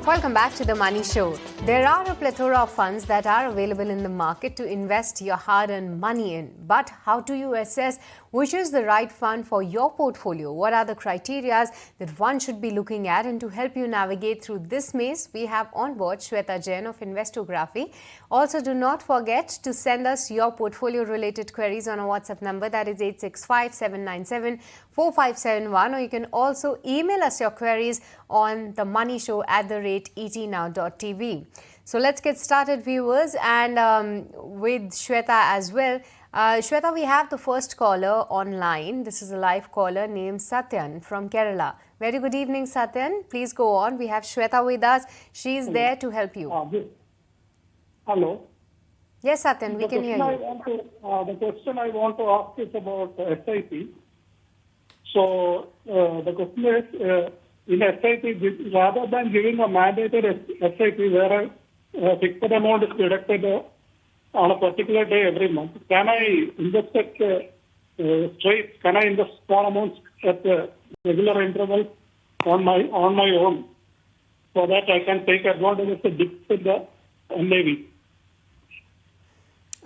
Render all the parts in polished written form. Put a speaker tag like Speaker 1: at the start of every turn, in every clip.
Speaker 1: Welcome back to The Money Show. There are a plethora of funds that are available in the market to invest your hard-earned money in. But how do you assess which is the right fund for your portfolio? What are the criteria that one should be looking at? And to help you navigate through this maze, we have on board Shweta Jain of Investography. Also, do not forget to send us your portfolio-related queries on our WhatsApp number, that is 865-797-4571, or you can also email us your queries on themoneyshow@etnow.tv. So let's get started, viewers, and with Shweta as well. Shweta, we have the first caller online. This is a live caller named Satyan from Kerala. Very good evening, Satyan. Please go on. We have Shweta with us. She is there to help you.
Speaker 2: Hello.
Speaker 1: Yes, Satyan, we can hear you.
Speaker 2: The question I want to ask is about SIP. So the question is, in SIP, rather than giving a mandated SIP where a fixed amount is deducted on a particular day every month, can I invest at straight? Can I invest small amounts at regular intervals on my own, so that I can take advantage of the dip in the NAV?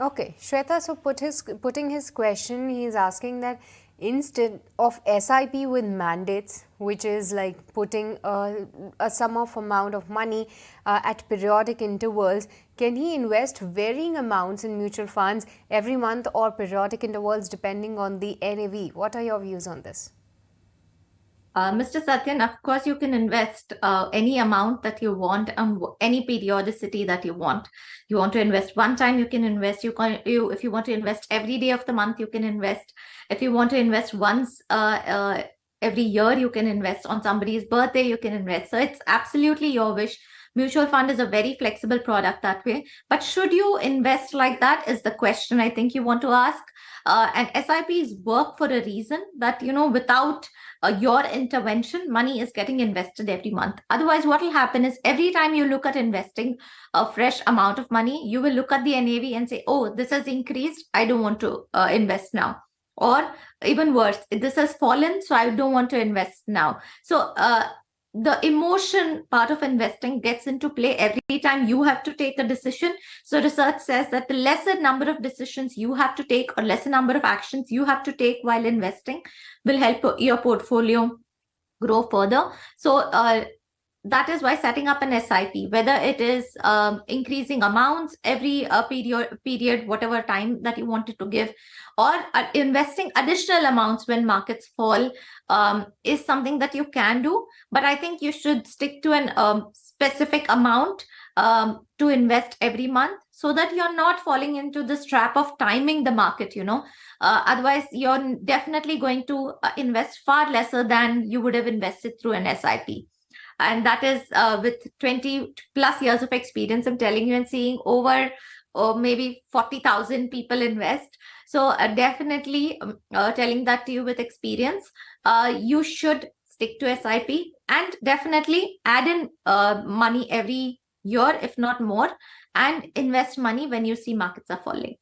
Speaker 1: Okay, Shweta, so putting his question, he is asking that instead of SIP with mandates, which is like putting a sum of amount of money at periodic intervals, can he invest varying amounts in mutual funds every month or periodic intervals depending on the NAV? What are your views on this?
Speaker 3: Mr. Satyan, of course, you can invest any amount that you want and any periodicity that you want. You want to invest one time, you can invest. If you want to invest every day of the month, you can invest. If you want to invest once every year, you can invest. On somebody's birthday, you can invest. So it's absolutely your wish. Mutual fund is a very flexible product that way. But should you invest like that is the question I think you want to ask. And SIPs work for a reason that, without your intervention, money is getting invested every month. Otherwise, what will happen is every time you look at investing a fresh amount of money, you will look at the NAV and say, oh, this has increased. I don't want to invest now. Or even worse, this has fallen, so I don't want to invest now. So the emotion part of investing gets into play every time you have to take a decision. So research says that the lesser number of decisions you have to take or lesser number of actions you have to take while investing will help your portfolio grow further. So that is why setting up an SIP, whether it is increasing amounts every period, whatever time that you wanted to give, or investing additional amounts when markets fall is something that you can do. But I think you should stick to an specific amount to invest every month so that you're not falling into this trap of timing the market, otherwise you're definitely going to invest far lesser than you would have invested through an SIP. And that is with 20 plus years of experience, I'm telling you, and seeing over maybe 40,000 people invest. So definitely telling that to you with experience, you should stick to SIP and definitely add in money every year, if not more, and invest money when you see markets are falling.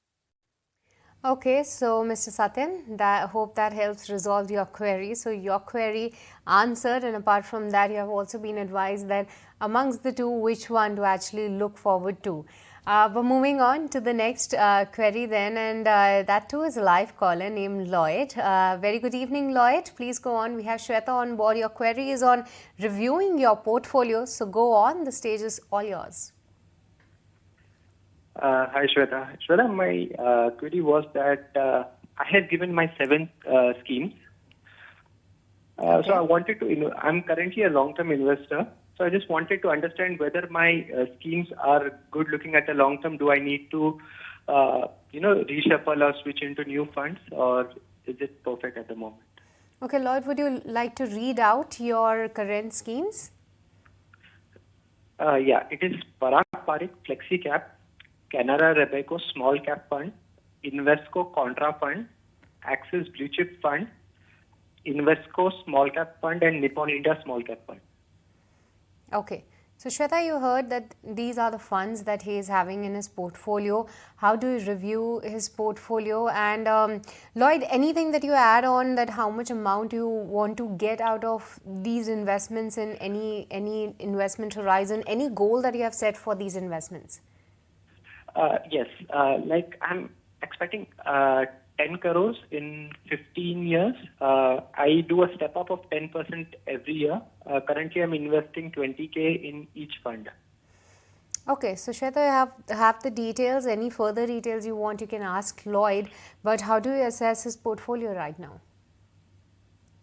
Speaker 1: Okay, so Mr. Satyan, hope that helps resolve your query. So your query answered, and apart from that, you have also been advised that amongst the two, which one to actually look forward to. But moving on to the next query then, and that too is a live caller named Lloyd. Very good evening, Lloyd. Please go on. We have Shweta on board. Your query is on reviewing your portfolio. So go on. The stage is all yours.
Speaker 4: Hi, Shweta. Shweta, my query was that I have given my 7 schemes. So I wanted to, I'm currently a long-term investor. So I just wanted to understand whether my schemes are good looking at the long term. Do I need to, reshuffle or switch into new funds, or is it perfect at the moment?
Speaker 1: Okay, Lloyd, would you like to read out your current schemes?
Speaker 4: Yeah, it is Parag Parikh Flexi Cap, Canara Robeco Small Cap Fund, Invesco Contra Fund, Axis Blue Chip Fund, Invesco Small Cap Fund, and Nippon India Small Cap Fund.
Speaker 1: Okay. So Shweta, you heard that these are the funds that he is having in his portfolio. How do you review his portfolio? And Lloyd, anything that you add on, that how much amount you want to get out of these investments in any investment horizon, any goal that you have set for these investments?
Speaker 4: Yes, like I'm expecting 10 crores in 15 years. I do a step up of 10% every year. Currently, I'm investing 20K in each fund.
Speaker 1: Okay, so Shweta, you have the details. Any further details you want, you can ask Lloyd. But how do you assess his portfolio right now?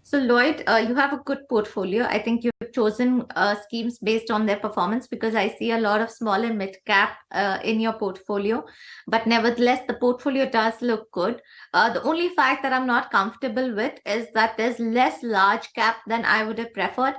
Speaker 3: So Lloyd, you have a good portfolio. I think you've chosen schemes based on their performance, because I see a lot of small and mid cap in your portfolio. But nevertheless, the portfolio does look good. The only fact that I'm not comfortable with is that there's less large cap than I would have preferred.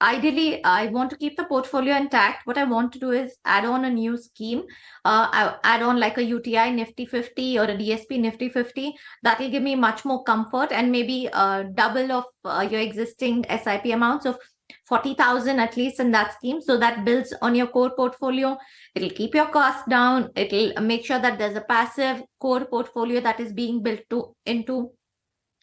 Speaker 3: Ideally, I want to keep the portfolio intact. What I want to do is add on a new scheme. I add on like a UTI Nifty 50 or a DSP Nifty 50. That will give me much more comfort, and maybe double of your existing SIP amounts of 40,000 at least in that scheme. So that builds on your core portfolio. It'll keep your costs down. It'll make sure that there's a passive core portfolio that is being built into.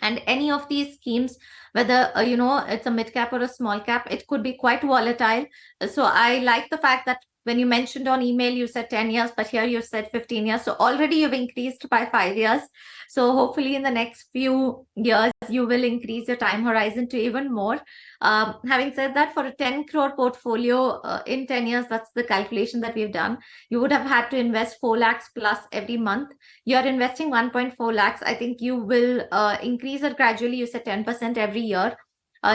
Speaker 3: And any of these schemes, whether it's a mid cap or a small cap, it could be quite volatile. So I like the fact that when you mentioned on email, you said 10 years, but here you said 15 years. So already you've increased by 5 years. So hopefully in the next few years, you will increase your time horizon to even more. Having said that, for a 10 crore portfolio in 10 years, that's the calculation that we've done. You would have had to invest 4 lakhs plus every month. You're investing 1.4 lakhs. I think you will increase it gradually. You said 10% every year.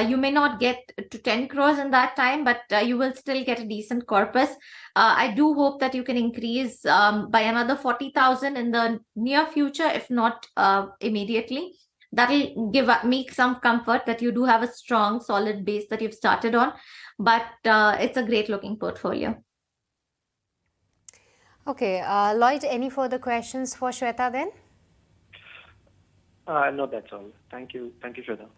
Speaker 3: You may not get to 10 crores in that time, but you will still get a decent corpus. I do hope that you can increase by another 40,000 in the near future, if not immediately. That'll give me some comfort that you do have a strong, solid base that you've started on. But it's a great looking portfolio.
Speaker 1: Okay, Lloyd, any further questions for Shweta then?
Speaker 4: No, that's all. Thank you. Thank you, Shweta.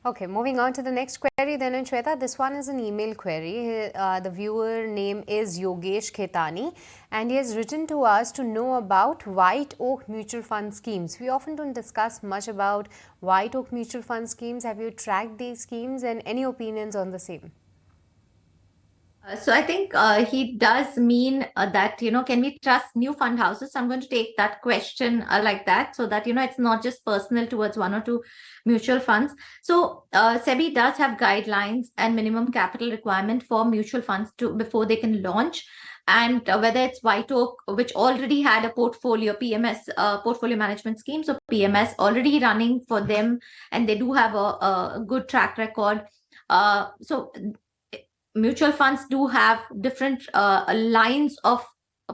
Speaker 1: Okay, moving on to the next query then, and Shweta, this one is an email query. The viewer name is Yogesh Khetani, and he has written to us to know about White Oak mutual fund schemes. We often don't discuss much about White Oak mutual fund schemes. Have you tracked these schemes, and any opinions on the same?
Speaker 3: So I think he does mean that, can we trust new fund houses? So I'm going to take that question like that, so that, it's not just personal towards one or two mutual funds. So SEBI does have guidelines and minimum capital requirement for mutual funds before they can launch. And whether it's White Oak, which already had a portfolio, PMS, portfolio management scheme, so PMS already running for them, and they do have a good track record. So mutual funds do have different lines of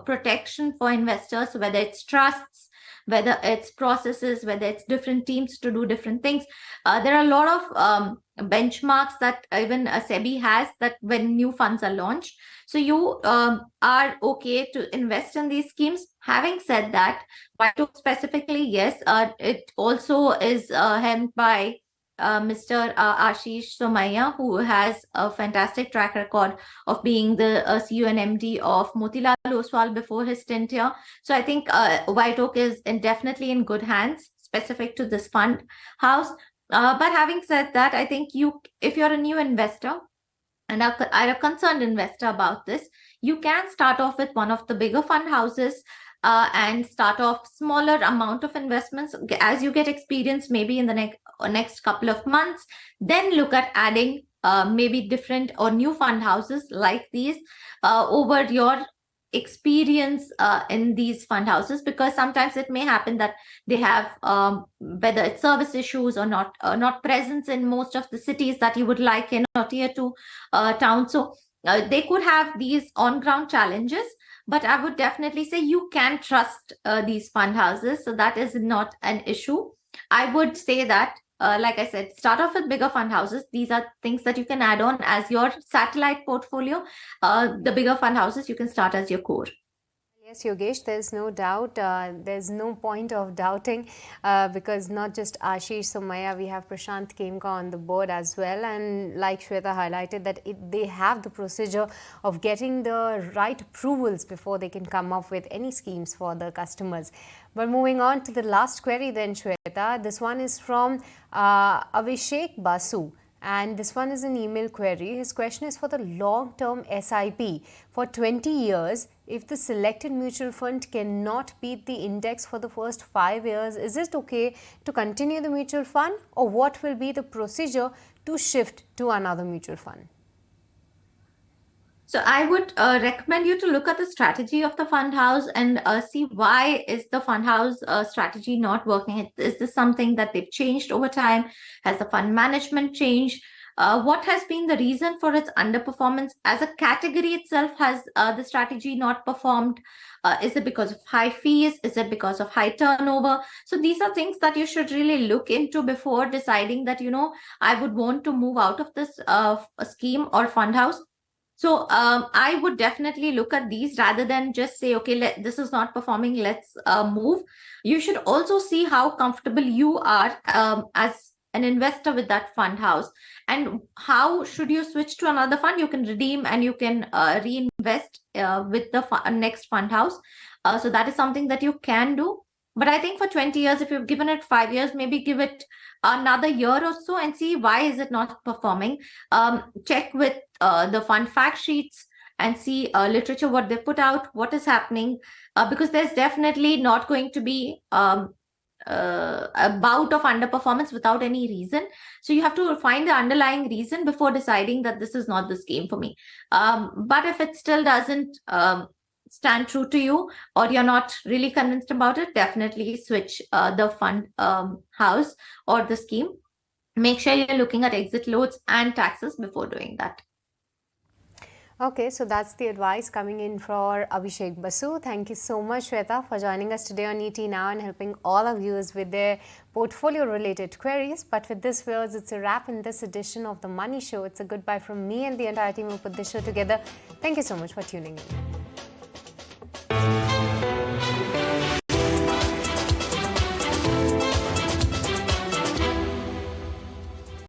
Speaker 3: protection for investors, whether it's trusts, whether it's processes, whether it's different teams to do different things. There are a lot of benchmarks that even SEBI has, that when new funds are launched. So you are okay to invest in these schemes. Having said that, White Oak specifically, yes, it also is held by Mr. Ashish Somaiya, who has a fantastic track record of being the CEO and MD of Motilal Oswal before his stint here. So I think White Oak is definitely in good hands, specific to this fund house. But having said that, I think if you're a new investor and are a concerned investor about this, you can start off with one of the bigger fund houses and start off smaller amount of investments. As you get experience, maybe in the next couple of months, then look at adding maybe different or new fund houses like these over your experience in these fund houses, because sometimes it may happen that they have whether it's service issues or not presence in most of the cities that you would like in or tier 2 towns. So they could have these on-ground challenges, but I would definitely say you can trust these fund houses. So that is not an issue. I would say that, like I said, start off with bigger fund houses. These are things that you can add on as your satellite portfolio. The bigger fund houses, you can start as your core.
Speaker 1: Yes, Yogesh, there's no doubt. There's no point of doubting because not just Ashish Somaya, we have Prashant Kemka on the board as well. And like Shweta highlighted, that they have the procedure of getting the right approvals before they can come up with any schemes for the customers. But moving on to the last query then, Shweta, this one is from Abhishek Basu. And this one is an email query. His question is for the long-term SIP for 20 years. If the selected mutual fund cannot beat the index for the first 5 years, is it okay to continue the mutual fund, or what will be the procedure to shift to another mutual fund?
Speaker 3: So I would recommend you to look at the strategy of the fund house and see why is the fund house strategy not working. Is this something that they've changed over time? Has the fund management changed? What has been the reason for its underperformance? As a category itself, has the strategy not performed? Is it because of high fees? Is it because of high turnover? So these are things that you should really look into before deciding that, I would want to move out of this scheme or fund house. So I would definitely look at these rather than just say, okay, this is not performing, let's move. You should also see how comfortable you are as an investor with that fund house, and how should you switch to another fund. You can redeem and you can reinvest with the next fund house. So that is something that you can do. But I think for 20 years, if you've given it 5 years, maybe give it another year or so and see why is it not performing. Check with the fund fact sheets and see literature, what they put out, what is happening, because there's definitely not going to be a bout of underperformance without any reason. So you have to find the underlying reason before deciding that this is not the scheme for me. But if it still doesn't stand true to you, or you're not really convinced about it, definitely switch the fund house or the scheme. Make sure you're looking at exit loads and taxes before doing that.
Speaker 1: Okay, so that's the advice coming in for Abhishek Basu. Thank you so much, Shweta, for joining us today on ET Now and helping all our viewers with their portfolio-related queries. But with this, viewers, it's a wrap in this edition of The Money Show. It's a goodbye from me and the entire team who put this show together. Thank you so much for tuning in.